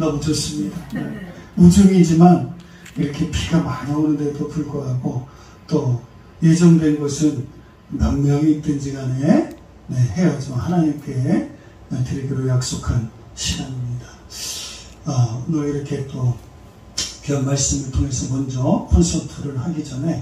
너무 좋습니다. 우중이지만 이렇게 비가 많이 오는데도 불구하고 또 예정된 곳은 몇 명이 있든지 간에 헤어져 하나님께 드리기로 약속한 시간입니다. 오늘 이렇게 또 귀한 말씀을 통해서 먼저 콘서트를 하기 전에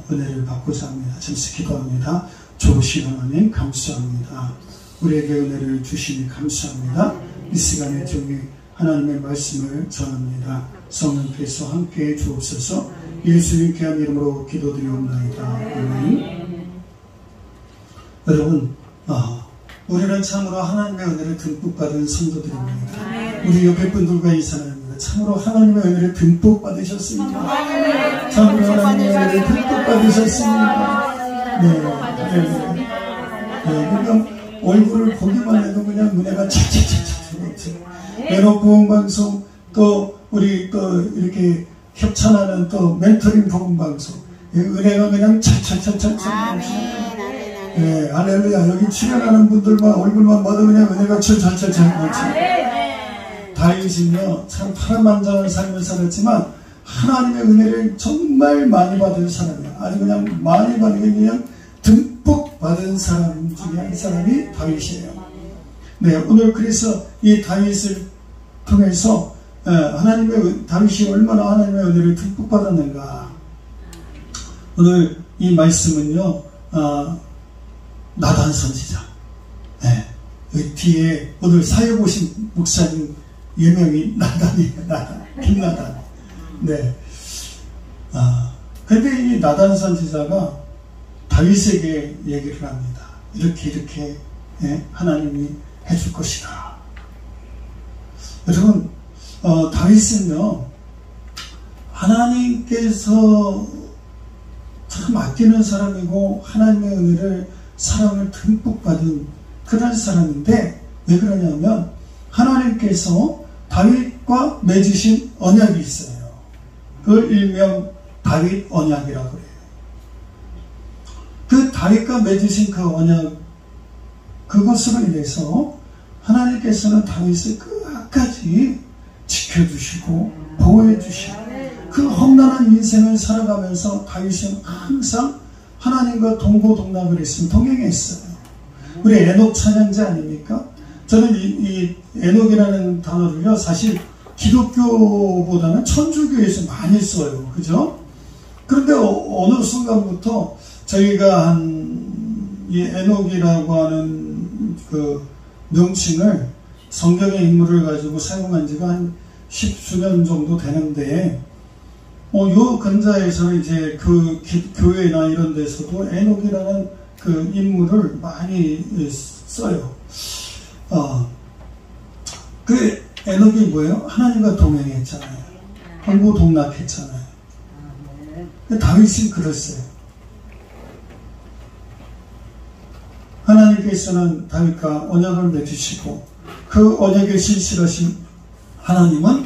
은혜를 받고자 합니다. 잠시 기도합니다. 좋으신 하나님 감사합니다. 우리에게 은혜를 주시니 감사합니다. 이 시간에 종이 하나님의 말씀을 전합니다. 성령께서 함께해 주옵소서. 예수님 귀한 이름으로 기도드리옵나이다. 아멘. 여러분, 우리는 참으로 하나님의 은혜를 듬뿍 받은 성도들입니다. 우리 옆에 분들과 인사합니다. 참으로 하나님의 은혜를 듬뿍 받으셨습니다. 참으로 하나님의 은혜를 듬뿍 받으셨습니다. 그냥 얼굴을 보기만 해도 그냥 은혜가 찰찰찰찰. 외로 부흥 방송, 또 우리 또 이렇게 협찬하는 또 멘토링 부흥 방송, 은혜가 그냥 찰찰찰찰. 네, 할렐루야. 여기 출연하는 분들만 얼굴만 봐도 그냥 은혜가 찰찰찰찰. 다윗이며 참 파란만장한 삶을 살았지만 하나님의 은혜를 정말 많이 받은 사람이야. 아주 그냥 많이 받은 게 그냥 듬뿍 받은 사람 중에 한 사람이 다윗이에요. 네, 오늘 그래서 이 다윗을 통해서 다윗이 얼마나 하나님의 은혜를 듬뿍 받았는가. 오늘 이 말씀은요, 나단 선지자. 네, 그 뒤에 오늘 사회 보신 목사님 예명이 나단이에요. 나단, 김나단. 네. 근데 이 나단 선지자가 다윗에게 얘기를 합니다. 이렇게 하나님이 해줄 것이다. 여러분, 다윗은요, 하나님께서 참 아끼는 사람이고 하나님의 은혜를 사랑을 듬뿍 받은 그런 사람인데, 왜 그러냐면 하나님께서 다윗과 맺으신 언약이 있어요. 그걸 일명 다윗 언약이라고 그래요. 그 다윗과 맺으신 그 언약, 그것으로 인해서 하나님께서는 다윗을 끝까지 지켜주시고 보호해주시고 그 험난한 인생을 살아가면서 다윗은 항상 하나님과 동고동락을 했으면 동행했어요. 우리 에녹 찬양자 아닙니까? 저는 이 에녹이라는 단어를요, 사실 기독교보다는 천주교에서 많이 써요. 그죠? 그런데 어느 순간부터 저희가 이 에녹이라고 하는 그 명칭을 성경의 인물을 가지고 사용한 지가 한 10수년 정도 되는데, 요 근자에서는 이제 그 교회나 이런 데서도 에녹이라는 그 인물을 많이 써요. 그 에녹이 뭐예요? 하나님과 동행했잖아요. 동고동락했잖아요. 다윗이 그랬어요. 하나님께서는 다윗과 언약을 맺으시고 그 언약에 신실하신 하나님은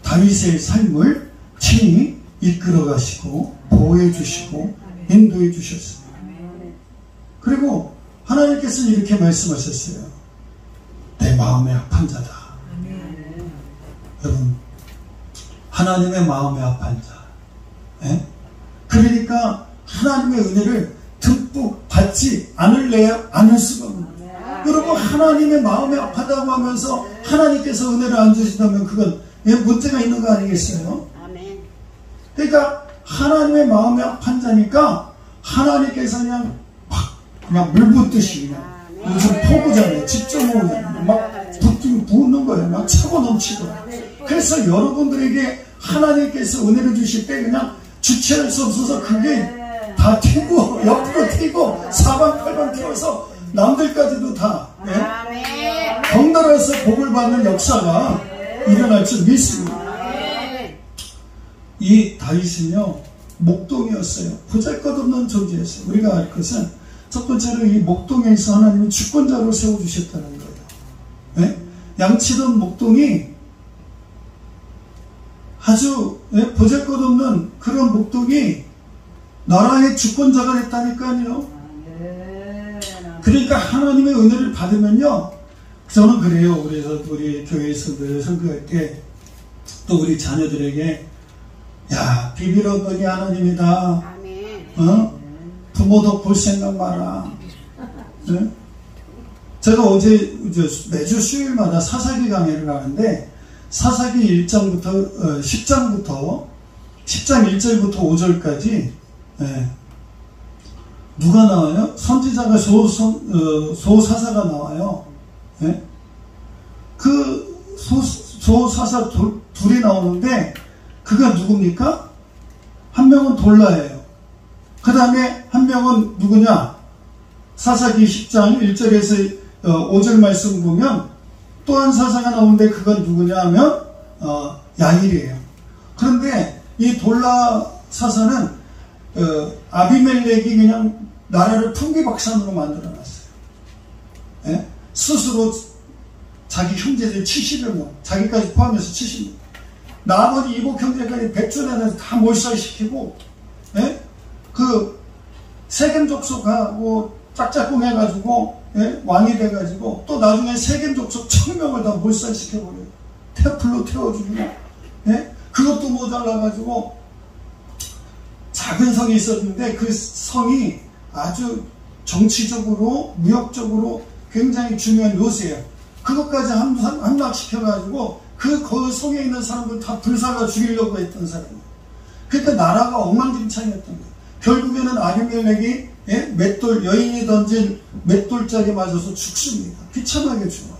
다윗의 삶을 친히 이끌어 가시고 보호해 주시고 인도해 주셨어요. 그리고 하나님께서는 이렇게 말씀하셨어요. 내 마음의 합한 자다. 여러분, 하나님의 마음의 합한 자. 그러니까 하나님의 은혜를 듬뿍 받지 않을 수가 없는 거예요. 여러분, 하나님의 마음에 합하다고 하면서 하나님께서 은혜를 안 주신다면 그건 문제가 있는 거 아니겠어요? 그러니까 하나님의 마음에 합한 자니까 하나님께서 그냥 물 붓듯이 그냥 요즘 폭우잖아요. 직접 오잖아요. 막 붓는 거예요. 막 차고 넘치고. 그래서 여러분들에게 하나님께서 은혜를 주실 때 그냥 주체할 수 없어서 그게 다 튀고 옆으로 튀고 사방팔방 튀어서 남들까지도 다 덩달아서 복을 받는 역사가 일어날 줄 믿습니다. 이 다윗은요, 목동이었어요. 보잘것없는 존재였어요. 우리가 알 것은 첫 번째로 이 목동에서 하나님이 주권자로 세워주셨다는 거예요. 양치던 목동이 아주 보잘것없는 그런 목동이 나라의 주권자가 됐다니까요. 그러니까 하나님의 은혜를 받으면요, 저는 그래요. 우리 교회에서 늘 설교할 때 또 우리 자녀들에게 야, 비빌어버니 하나님이다. 부모도 볼 생각 마라. 네? 제가 어제 매주 수요일마다 사사기 강의를 하는데 사사기 1장부터 10장 1절부터 5절까지 누가 나와요? 선지자가 소사사가 나와요. 그 소사사 둘이 나오는데 그가 누굽니까? 한 명은 돌라예요. 그 다음에 한 명은 누구냐? 사사기 10장 1절에서 5절 말씀 보면 또 한 사사가 나오는데 그건 누구냐 하면 야일이에요. 그런데 이 돌라 사사는 아비멜렉이 그냥 나라를 풍기박산으로 만들어놨어요. 예? 스스로 자기 형제들 70여 명, 자기까지 포함해서 70명, 나머지 이복 형제까지 백전에서 다 몰살시키고, 예? 그 세겜 족속하고 짝짝꿍 해가지고 왕이 돼가지고 또 나중에 세겜 족속 1000명을 다 몰살시켜버려요. 태플로 태워주고, 그것도 모자라가지고 작은 성이 있었는데 그 성이 아주 정치적으로 무역적으로 굉장히 중요한 요새예요. 그것까지 함락시켜가지고 그 성에 있는 사람들 다 불살라 죽이려고 했던 사람이에요. 그러니까 나라가 엉망진창이었던 거예요. 결국에는 아비멜렉이 맷돌, 여인이 던진 맷돌짝에 맞아서 죽습니다. 비참하게 죽어요.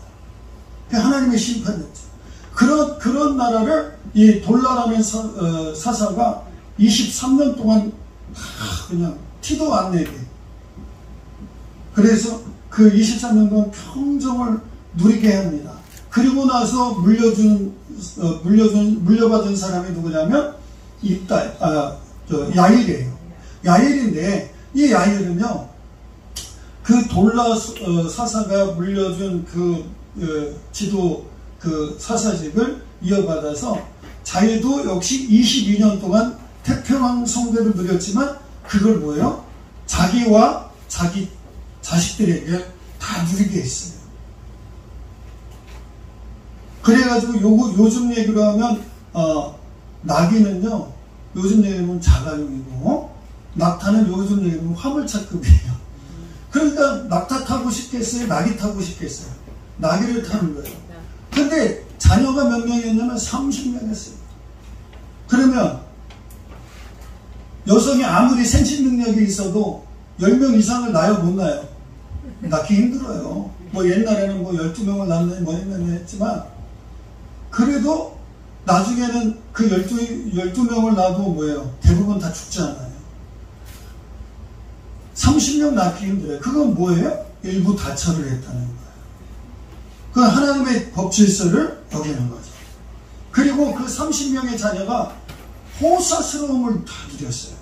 하나님의 심판이었죠. 그런 나라를 이 돌라라는 사사가 23년 동안 그냥 티도 안 내게. 그래서 그 23년 동안 평정을 누리게 합니다. 그리고 나서 물려받은 사람이 누구냐면 야일이에요. 야일인데 이 야일은요, 그 돌라 사사가 물려준 지도 사사직을 이어받아서 자기도 역시 22년 동안 태평양 성대를 누렸지만 그걸 뭐예요? 자기와 자기 자식들에게 다 누리게 했어요. 그래가지고 요즘 얘기로 하면 나귀는요, 요즘 얘기는 자가용이고 낙타는 요즘 얘기는 화물차급이에요. 그러니까 낙타 타고 싶겠어요? 나귀 타고 싶겠어요? 나귀를 타는 거예요. 근데 자녀가 몇 명이었냐면 30명이었어요. 그러면 여성이 아무리 생식 능력이 있어도 10명 이상을 낳아요, 못 낳아요? 낳기 힘들어요. 뭐 옛날에는 12명을 낳는 뭐 했지만 그래도 나중에는 그 12명을 낳아도 뭐예요? 대부분 다 죽지 않아요. 30명 낳기 힘들어요. 그건 뭐예요? 일부 다처를 했다는 거예요. 그 하나님의 법질서를 어기는 거죠. 그리고 그 30명의 자녀가 호사스러움을 다 누렸어요.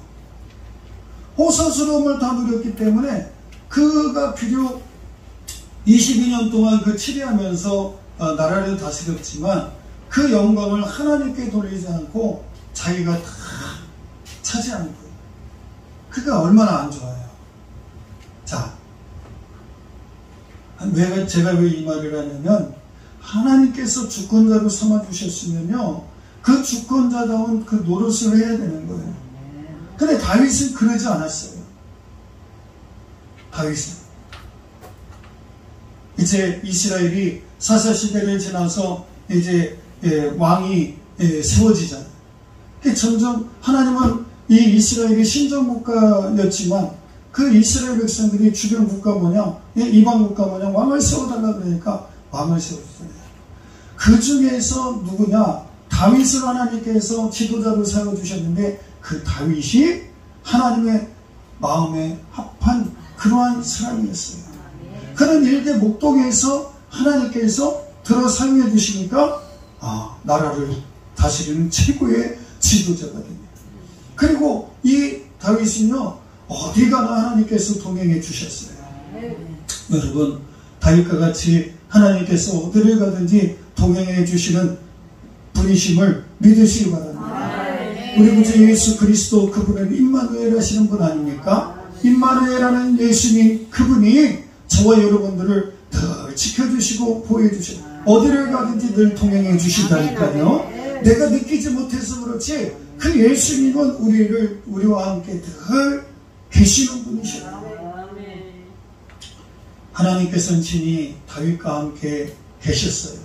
호사스러움을 다 누렸기 때문에 그가 비록 22년 동안 치리하면서 나라를 다스렸지만 그 영광을 하나님께 돌리지 않고 자기가 다 차지하는 거예요. 그가 얼마나 안 좋아요. 자, 제가 왜 이 말을 하냐면 하나님께서 주권자로 삼아주셨으면요, 그 주권자다운 그 노릇을 해야 되는 거예요. 근데 다윗은 그러지 않았어요. 다윗은 이제 이스라엘이 사사시대를 지나서 이제 왕이 세워지잖아요. 점점 하나님은 이 이스라엘이 신정국가였지만 그 이스라엘 백성들이 주변 국가 뭐냐, 이방 국가 뭐냐, 왕을 세워달라 그러니까 왕을 세워주잖아요. 그 중에서 누구냐? 다윗을 하나님께서 지도자로 세워주셨는데 그 다윗이 하나님의 마음에 합한 그러한 사람이었어요. 그런 일대 목동에서 하나님께서 들어 사용해 주시니까 나라를 다스리는 최고의 지도자가 됩니다. 그리고 이 다윗은요, 어디 가나 하나님께서 동행해 주셨어요. 여러분, 다윗과 같이 하나님께서 어디를 가든지 동행해 주시는 분이심을 믿으시기 바랍니다. 우리 구주 예수 그리스도, 그분은 임마누엘 하시는 분 아닙니까? 임마누엘하는 예수님, 그분이 저와 여러분들을 늘 지켜주시고 보호해주시고 어디를 가든지 늘 동행해 주신다니까요. 내가 느끼지 못해서 그렇지 그 예수님은 우리와 함께 늘 계시는 분이시라. 하나님께서는 친히 다윗과 함께 계셨어요.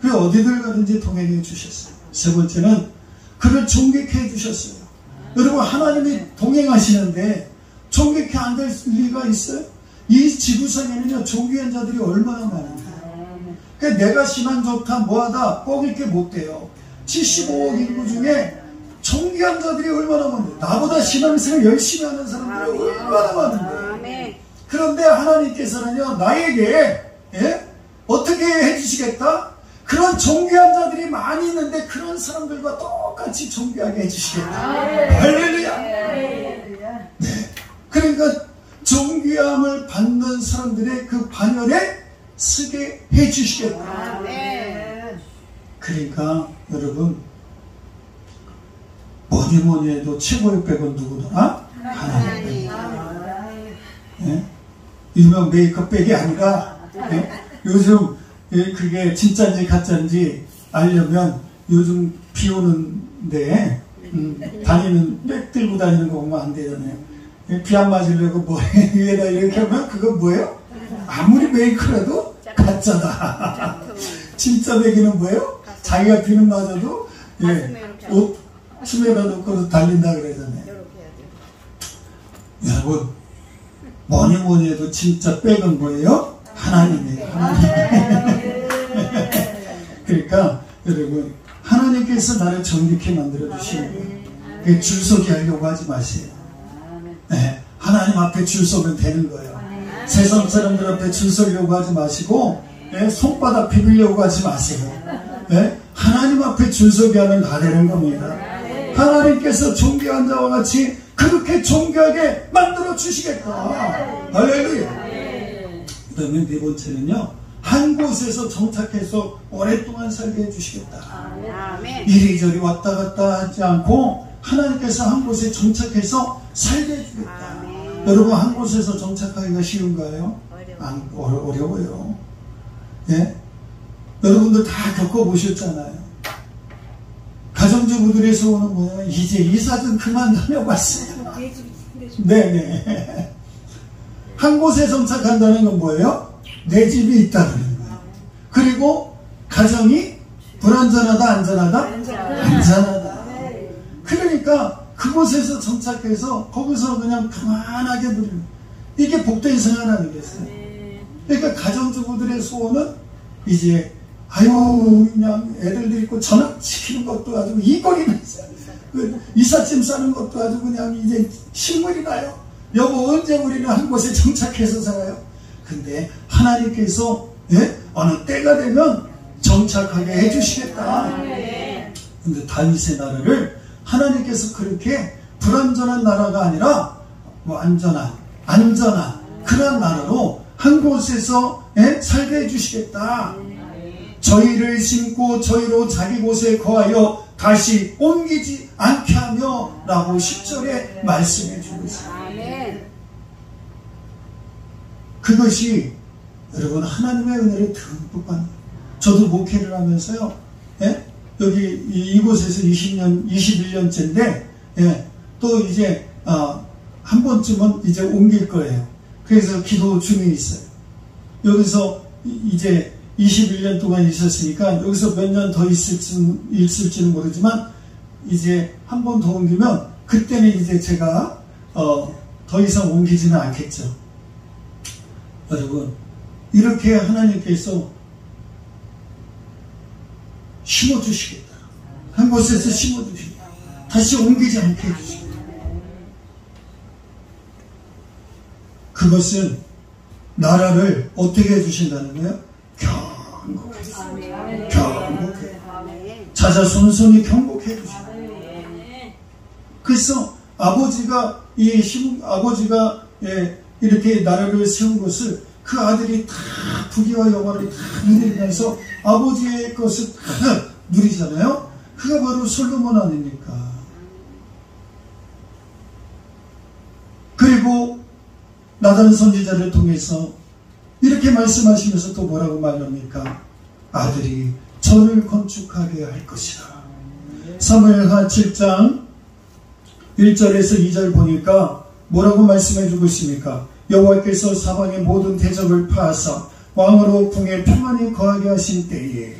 그 어디를 가든지 동행해 주셨어요. 세 번째는 그를 존귀케 해주셨어요. 여러분 하나님이 동행하시는데 존귀케 안 될 리가 있어요? 이 지구상에는요 존귀한 자들이 얼마나 많은데 그러니까 내가 신앙 좋다 뭐하다 뻐길 게 못 돼요. 75억 인구 중에 존귀한 자들이 얼마나 많은데 나보다 신앙생활 열심히 하는 사람들이 얼마나 많은데 그런데 하나님께서는요 나에게 어떻게 해주시겠다? 그런 존귀한 자들이 많이 있는데 그런 사람들과 똑같이 존귀하게 해주시겠다. 할렐루야. 네. 그러니까 존귀함을 받는 사람들의 그 반열에 서게 해주시겠다. 그러니까 여러분 뭐니 해도 최고의 백은 누구더라? 하나님. 네? 일명 메이크업 백이 아니라 요즘 그게 진짜인지 가짜인지 알려면 요즘 비 오는데 다니는 백 들고 다니는 거 보면 안 되잖아요. 비 안 맞으려고 머리 위에다 이렇게 하면 그거 뭐예요? 아무리 메이크라도 가짜다. 진짜 백이는 뭐예요? 자기가 비는 맞아도 옷 수면에 놓고 달린다 그러잖아요. 여러분 뭐니 해도 진짜 백은 뭐예요? 하나님이에요. 하나님. 그러니까 여러분 하나님께서 나를 정직히 만들어 주시는 거예요. 줄서기 하려고 하지 마세요. 네, 하나님 앞에 줄 서면 되는 거예요. 세상 사람들 앞에 줄 서려고 하지 마시고 손바닥 비비려고 하지 마세요. 하나님 앞에 줄 서게 하면 다 되는 겁니다. 하나님께서 존귀한 자와 같이 그렇게 존귀하게 만들어 주시겠다. 할렐루야. 그 다음에 네 번째는요 한 곳에서 정착해서 오랫동안 살게 해주시겠다. 이리저리 왔다 갔다 하지 않고 하나님께서 한 곳에 정착해서 살게 해주겠다. 여러분 한 곳에서 정착하기가 쉬운가요? 어려워요. 예? 여러분들 다 겪어보셨잖아요. 가정주부들의 소원은 뭐냐? 이제 이사 좀 그만 다녀봤어요. 네네. 한 곳에 정착한다는 건 뭐예요? 내 집이 있다는 거예요. 그리고 가정이 불안전하다, 안전하다? 안전하다. 그러니까 그곳에서 정착해서 거기서 그냥 편안하게 누리는 이게 복된 생활 아니겠어요? 그러니까 가정주부들의 소원은 이제 그냥 애들도 있고 전학시키는 것도 아주 이거리는 이삿짐 싸는 것도 아주 그냥 이제 신물이 나요. 여보 언제 우리는 한 곳에 정착해서 살아요? 근데 하나님께서 어느 때가 되면 정착하게 해주시겠다. 근데 다윗의 나라를 하나님께서 그렇게 불안전한 나라가 아니라 뭐 안전한 그런 나라로 한 곳에서 살게 해주시겠다. 저희를 심고 저희로 자기 곳에 거하여 다시 옮기지 않게 하며 라고 10절에 말씀해 주고 있습니다. 그것이 여러분 하나님의 은혜를 듬뿍 받는 저도 목회를 하면서요 여기 이곳에서 21년째인데 또 이제 한 번쯤은 이제 옮길 거예요. 그래서 기도 중에 있어요. 여기서 이제 21년 동안 있었으니까 여기서 몇 년 더 있을지는 모르지만 이제 한 번 더 옮기면 그때는 이제 제가 더 이상 옮기지는 않겠죠. 여러분 이렇게 하나님께서 심어주시겠다. 한 곳에서 심어주시겠다. 다시 옮기지 않게 해주시겠다. 그것은 나라를 어떻게 해주신다는 거예요? 경고해. 자자손손이 경고해 주신다. 그래서 아버지가 이렇게 나라를 세운 것을 그 아들이 다 부귀와 영화를 다 누리면서 아버지의 것을 다 누리잖아요. 그가 바로 솔로몬 아닙니까? 그리고 나단 선지자를 통해서 이렇게 말씀하시면서 또 뭐라고 말합니까? 아들이 전을 건축하게 할 것이다. 사무엘하 7장 1절에서 2절 보니까 뭐라고 말씀해 주고 있습니까? 여호와께서 사방의 모든 대적을 파하사 왕으로 궁에 평안히 거하게 하신 때에,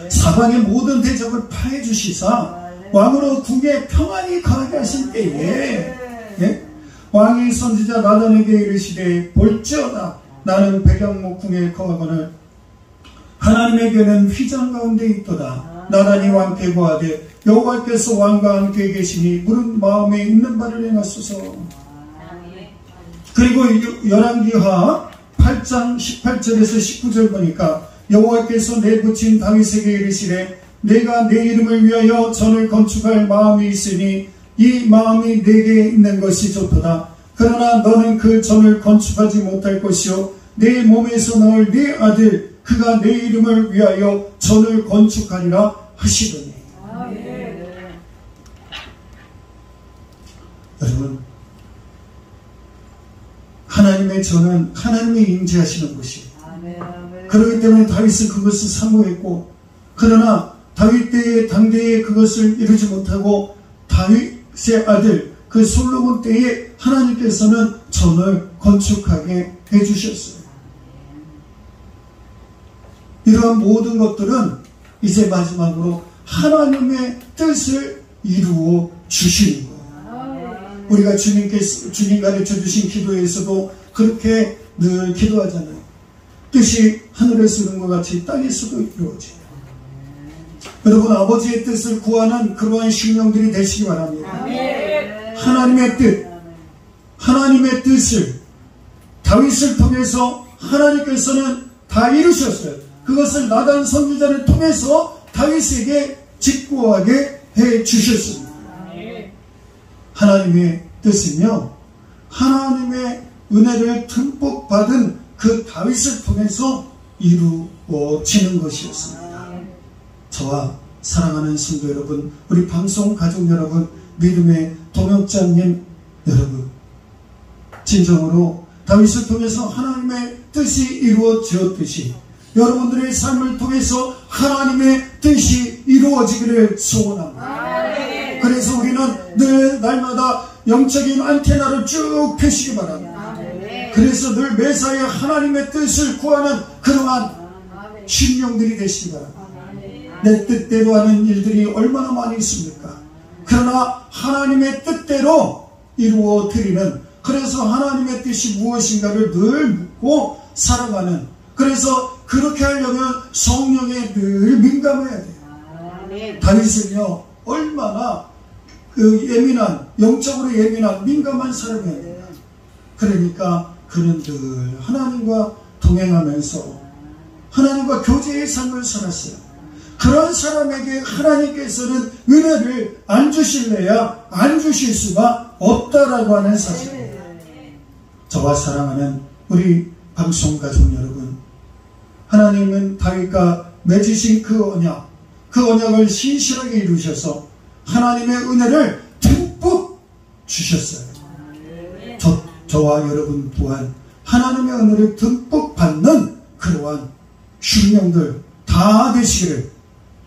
사방의 모든 대적을 파해 주시사 왕으로 궁에 평안히 거하게 하신 때에, 왕이 선지자 나단에게 이르시되 볼지어다 나는 백양목 궁에 거하거늘 하나님에게는 휘장 가운데 있도다. 나단이 왕께 고하되 여호와께서 왕과 함께 계시니 물은 마음에 있는 바를 행하소서. 그리고 열왕기하 8장 18절에서 19절 보니까 여호와께서 내 부친 다윗에게 이르시되 내가 내 이름을 위하여 전을 건축할 마음이 있으니 이 마음이 내게 있는 것이 좋도다. 그러나 너는 그 전을 건축하지 못할 것이요 내 몸에서 나올 네 아들 그가 내 이름을 위하여 전을 건축하리라 하시더니. 여러분, 하나님의 전은 하나님이 임재하시는 곳이에요. 그렇기 때문에 다윗은 그것을 사모했고, 그러나 다윗 때에 당대에 그것을 이루지 못하고 다윗의 아들 그 솔로몬 때에 하나님께서는 전을 건축하게 해주셨어요. 이러한 모든 것들은 이제 마지막으로 하나님의 뜻을 이루어 주시는 거예요. 우리가 주님 가르쳐 주신 기도에서도 그렇게 늘 기도하잖아요. 뜻이 하늘에서 이룬 것 같이 땅에서도 이루어져요. 여러분, 아버지의 뜻을 구하는 그러한 심령들이 되시기 바랍니다. 하나님의 뜻, 하나님의 뜻을 다윗을 통해서 하나님께서는 다 이루셨어요. 그것을 나단 선지자를 통해서 다윗에게 직구하게 해 주셨습니다. 하나님의 뜻은요, 하나님의 은혜를 듬뿍 받은 그 다윗을 통해서 이루어지는 것이었습니다. 저와 사랑하는 성도 여러분, 우리 방송 가족 여러분, 믿음의 동역자님 여러분, 진정으로 다윗을 통해서 하나님의 뜻이 이루어졌듯이 여러분들의 삶을 통해서 하나님의 뜻이 이루어지기를 소원합니다. 그래서 우리는 늘 날마다 영적인 안테나를 쭉 펴시기 바랍니다. 그래서 늘 매사에 하나님의 뜻을 구하는 그러한 심령들이 되시기 바랍니다. 내 뜻대로 하는 일들이 얼마나 많이 있습니까? 그러나 하나님의 뜻대로 이루어 드리는, 그래서 하나님의 뜻이 무엇인가를 늘 묻고 살아가는, 그래서 그렇게 하려면 성령에 늘 민감해야 돼요. 다윗은요, 얼마나 예민한, 영적으로 예민한 민감한 사람이어야 돼요. 그러니까 그는 늘 하나님과 동행하면서 하나님과 교제의 삶을 살았어요. 그런 사람에게 하나님께서는 은혜를 안 주실래야 안 주실 수가 없다라고 하는 사실입니다. 저와 사랑하는 우리 방송가족 여러분, 하나님은 다윗과 맺으신 그 언약을 신실하게 이루셔서 하나님의 은혜를 듬뿍 주셨어요. 저와 여러분 또한 하나님의 은혜를 듬뿍 받는 그러한 심령들 다 되시기를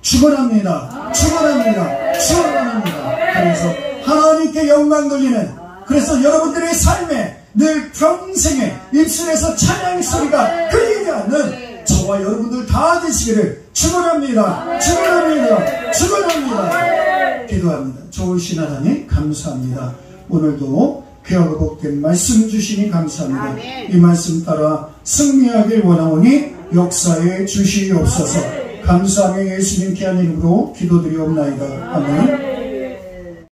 축원합니다. 축원합니다. 축원합니다. 그래서 하나님께 영광 돌리는, 그래서 여러분들의 삶에 늘 평생에 입술에서 찬양의 소리가 끊이지 않는 저와 여러분들 다 되시기를 축원합니다. 축원합니다. 축원합니다. 기도합니다. 좋으신 하나님 감사합니다. 오늘도 귀하고 복된 말씀 주시니 감사합니다. 이 말씀 따라 승리하길 원하오니 역사에 주시옵소서. 감사하며 예수님 귀한 이름으로 기도드리옵나이다. 아멘.